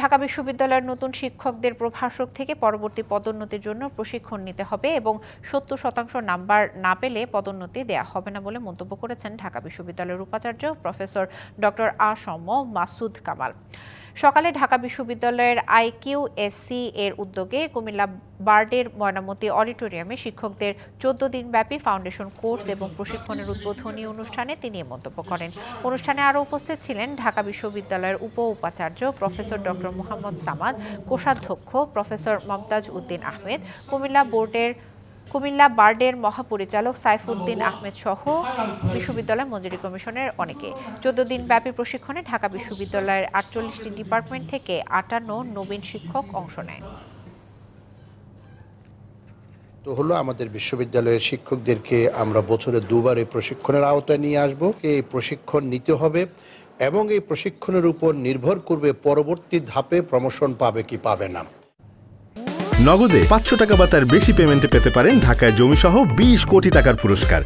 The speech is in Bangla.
ঢাকা বিশ্ববিদ্যালয়ের নতুন শিক্ষকদের প্রভাষক থেকে পরবর্তী পদোন্নতির জন্য প্রশিক্ষণ নিতে হবে এবং ৭০% নাম্বার না পেলে পদোন্নতি দেয়া হবে না বলে মন্তব্য করেছেন ঢাকা বিশ্ববিদ্যালয়ের উপাচার্য প্রফেসর ডক্টর আ.স.ম মাসুদ কামাল। সকালে ঢাকা বিশ্ববিদ্যালয়ের IQSC এর উদ্যোগে কুমিল্লা বার্ডের ময়নামতি অডিটোরিয়ামে শিক্ষকদের ১৪ দিনব্যাপী ফাউন্ডেশন কোর্স এবং প্রশিক্ষণের উদ্বোধনী অনুষ্ঠানে তিনি এ মন্তব্য করেন। অনুষ্ঠানে আরও উপস্থিত ছিলেন ঢাকা বিশ্ববিদ্যালয়ের উপাচার্য প্রফেসর ডক্টর মোহাম্মদ সামাদ, কোষাধ্যক্ষ প্রফেসর মমতাজ উদ্দিন আহমেদ, কুমিল্লা বার্ডের মহাপরিচালক সাইফুদ্দিন আহমেদ সহ বিশ্ববিদ্যালয় মঞ্জুরি কমিশনের অনেকে। ১৪ দিন ব্যাপী প্রশিক্ষণে ঢাকা বিশ্ববিদ্যালয়ের ৪৮টি ডিপার্টমেন্ট থেকে ৫৮ নবীন শিক্ষক অংশ নেয়। তো হলো আমাদের বিশ্ববিদ্যালয়ের শিক্ষকদেরকে আমরা বছরে দুবার এই প্রশিক্ষণের আওতায় নিয়ে আসব। এই প্রশিক্ষণ নিতে হবে এবং এই প্রশিক্ষণের উপর নির্ভর করবে পরবর্তী ধাপে প্রমোশন পাবে কি পাবে না। নগদে ৫০০ টাকা বা তার বেশি পেমেন্টে পেতে পারেন ঢাকায় জমিসহ ২০ কোটি টাকার পুরস্কার।